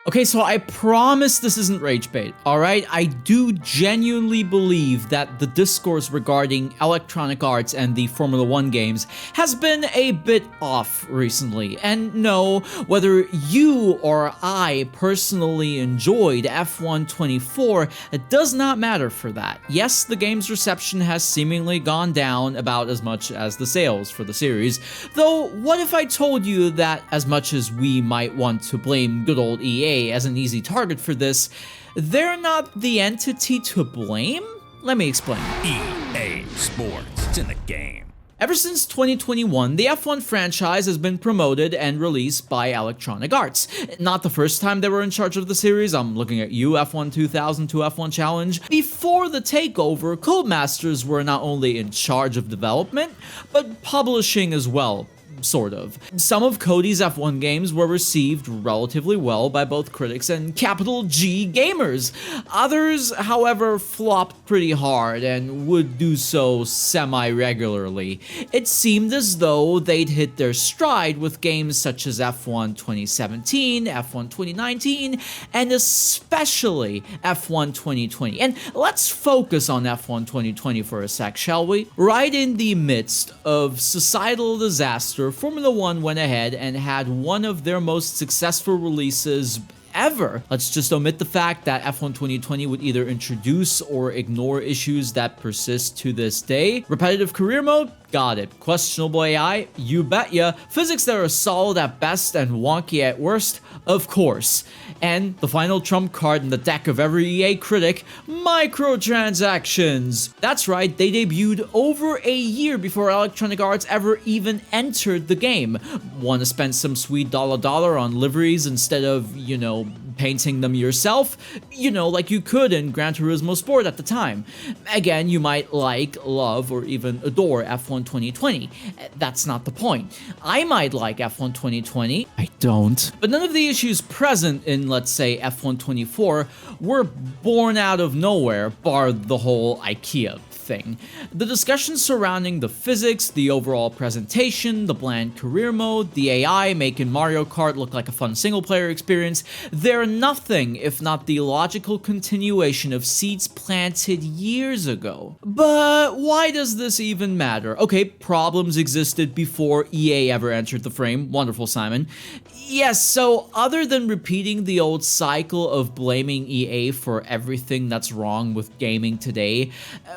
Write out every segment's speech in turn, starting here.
Okay, so I promise this isn't rage bait, alright? I do genuinely believe that the discourse regarding Electronic Arts and the Formula 1 games has been a bit off recently. And no, whether you or I personally enjoyed F1 24, it does not matter for that. Yes, the game's reception has seemingly gone down about as much as the sales for the series, though what if I told you that as much as we might want to blame good old EA as an easy target for this, they're not the entity to blame? Let me explain. EA Sports, it's in the game. Ever since 2021, the F1 franchise has been promoted and released by Electronic Arts. Not the first time they were in charge of the series, I'm looking at you, F1 2000 to F1 Challenge. Before the takeover, Codemasters were not only in charge of development, but publishing as well. Sort of. Some of Cody's F1 games were received relatively well by both critics and capital G gamers. Others, however, flopped pretty hard and would do so semi-regularly. It seemed as though they'd hit their stride with games such as F1 2017, F1 2019, and especially F1 2020. And let's focus on F1 2020 for a sec, shall we? Right in the midst of societal disaster, Formula 1 went ahead and had one of their most successful releases ever. Let's just omit the fact that F1 2020 would either introduce or ignore issues that persist to this day. Repetitive career mode? Got it. Questionable AI? You betcha. Physics that are solid at best and wonky at worst? Of course. And the final trump card in the deck of every EA critic, microtransactions. That's right, they debuted over a year before Electronic Arts ever even entered the game. Want to spend some sweet dollar on liveries instead of, you know, painting them yourself? You know, like you could in Gran Turismo Sport at the time. Again, you might like, love, or even adore F1 2020. That's not the point. I might like F1 2020. I don't. But none of the issues present in, let's say, F1 24 were born out of nowhere, bar the whole IKEA thing. The discussions surrounding the physics, the overall presentation, the bland career mode, the AI making Mario Kart look like a fun single-player experience, they're nothing if not the logical continuation of seeds planted years ago. But why does this even matter? Okay, problems existed before EA ever entered the frame. Wonderful, Simon. Yes, so other than repeating the old cycle of blaming EA for everything that's wrong with gaming today,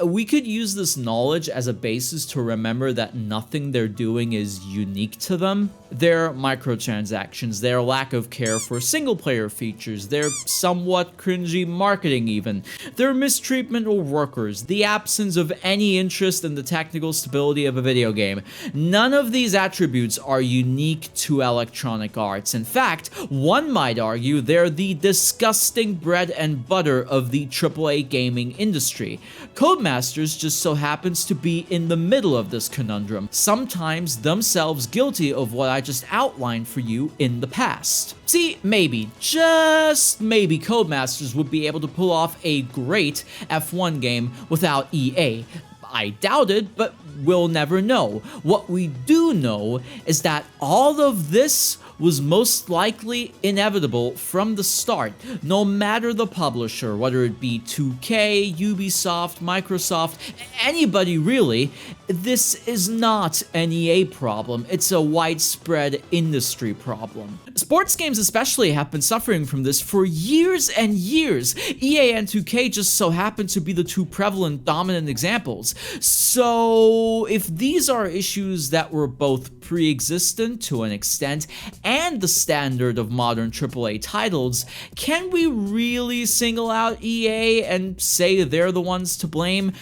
we could use this knowledge as a basis to remember that nothing they're doing is unique to them. Their microtransactions, their lack of care for single-player features, their somewhat cringy marketing even, their mistreatment of workers, the absence of any interest in the technical stability of a video game. None of these attributes are unique to Electronic Arts. In fact, one might argue they're the disgusting bread and butter of the AAA gaming industry. Codemasters just so happens to be in the middle of this conundrum, sometimes themselves guilty of what I just outlined for you in the past. See, maybe, just maybe, Codemasters would be able to pull off a great F1 game without EA. I doubt it, but we'll never know. What we do know is that all of this was most likely inevitable from the start, no matter the publisher, whether it be 2K, Ubisoft, Microsoft, anybody really. This is not an EA problem, it's a widespread industry problem. Sports games especially have been suffering from this for years and years. EA and 2K just so happen to be the two prevalent dominant examples. So if these are issues that were both pre-existent to an extent and the standard of modern AAA titles, can we really single out EA and say they're the ones to blame?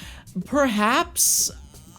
Perhaps.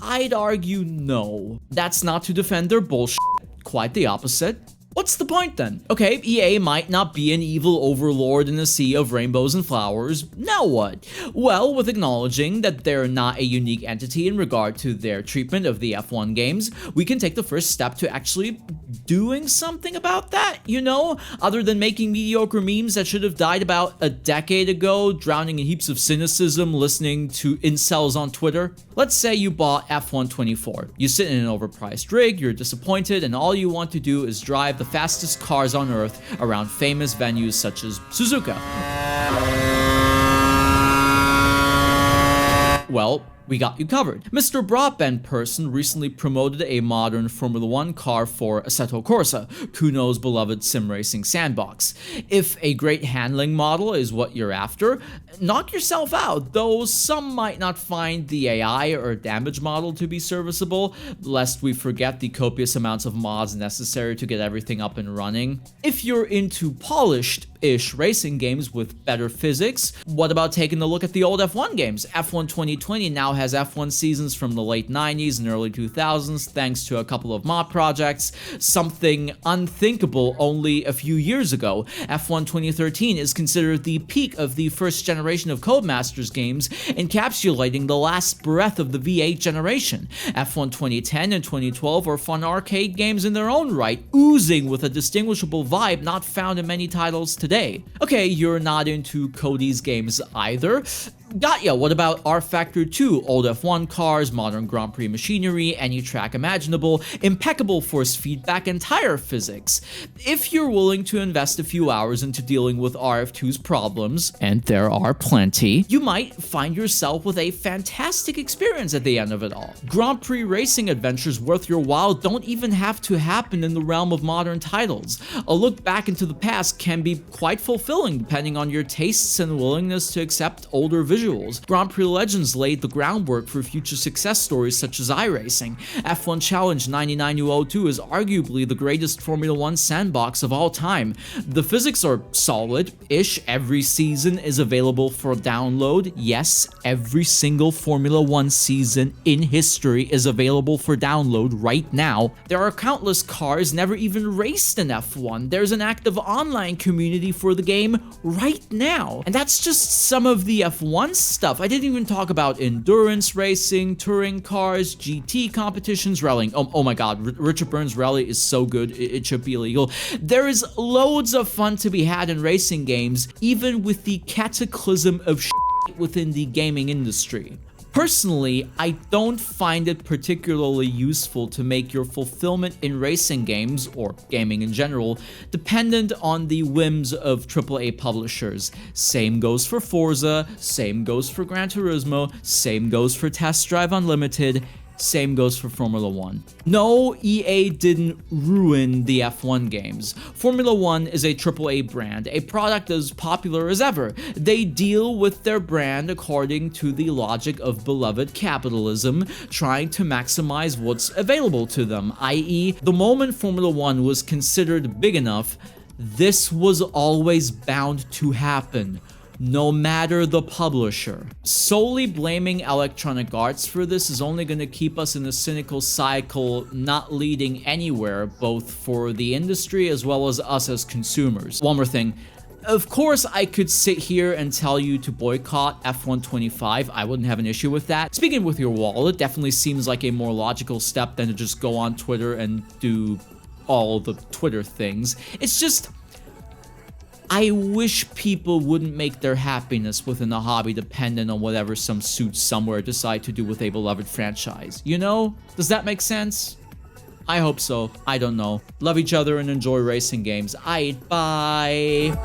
I'd argue no. That's not to defend their bullshit, quite the opposite. What's the point then? Okay, EA might not be an evil overlord in a sea of rainbows and flowers. Now what? Well, with acknowledging that they're not a unique entity in regard to their treatment of the F1 games, we can take the first step to actually doing something about that, you know? Other than making mediocre memes that should have died about a decade ago, drowning in heaps of cynicism, listening to incels on Twitter. Let's say you bought F124. You sit in an overpriced rig, you're disappointed, and all you want to do is drive the fastest cars on Earth around famous venues such as Suzuka. Well, we got you covered. Mr. Broadbent Person recently promoted a modern Formula 1 car for Assetto Corsa, Kuno's beloved sim racing sandbox. If a great handling model is what you're after, knock yourself out, though some might not find the AI or damage model to be serviceable, lest we forget the copious amounts of mods necessary to get everything up and running. If you're into polished-ish racing games with better physics, what about taking a look at the old F1 games? F1 2020 now has F1 seasons from the late 90s and early 2000s thanks to a couple of mod projects, something unthinkable only a few years ago. F1 2013 is considered the peak of the first generation of Codemasters games, encapsulating the last breath of the V8 generation. F1 2010 and 2012 are fun arcade games in their own right, oozing with a distinguishable vibe not found in many titles today. Okay, you're not into Cody's games either. Got ya, what about R-Factor 2? Old F1 cars, modern Grand Prix machinery, any track imaginable, impeccable force feedback, and tire physics. If you're willing to invest a few hours into dealing with RF2's problems, and there are plenty, you might find yourself with a fantastic experience at the end of it all. Grand Prix racing adventures worth your while don't even have to happen in the realm of modern titles. A look back into the past can be quite fulfilling depending on your tastes and willingness to accept older visuals. Grand Prix Legends laid the groundwork for future success stories such as iRacing. F1 Challenge 99U02 is arguably the greatest Formula 1 sandbox of all time. The physics are solid-ish. Every season is available for download. Yes, every single Formula 1 season in history is available for download right now. There are countless cars never even raced in F1. There's an active online community for the game right now. And that's just some of the F1 stuff. I didn't even talk about endurance racing, touring cars, GT competitions, rallying. Oh my god, Richard Burns Rally is so good, it should be illegal. There is loads of fun to be had in racing games, even with the cataclysm of shit within the gaming industry. Personally, I don't find it particularly useful to make your fulfillment in racing games, or gaming in general, dependent on the whims of AAA publishers. Same goes for Forza, same goes for Gran Turismo, same goes for Test Drive Unlimited, same goes for Formula 1. No, EA didn't ruin the F1 games. Formula 1 is a AAA brand, a product as popular as ever. They deal with their brand according to the logic of beloved capitalism, trying to maximize what's available to them, i.e., the moment Formula 1 was considered big enough, this was always bound to happen. No matter the publisher. Solely blaming Electronic Arts for this is only going to keep us in a cynical cycle, not leading anywhere, both for the industry as well as us as consumers. One more thing. Of course, I could sit here and tell you to boycott F125. I wouldn't have an issue with that. Speaking with your wallet definitely seems like a more logical step than to just go on Twitter and do all the Twitter things. It's just, I wish people wouldn't make their happiness within a hobby dependent on whatever some suits somewhere decide to do with a beloved franchise. You know? Does that make sense? I hope so. I don't know. Love each other and enjoy racing games. Bye.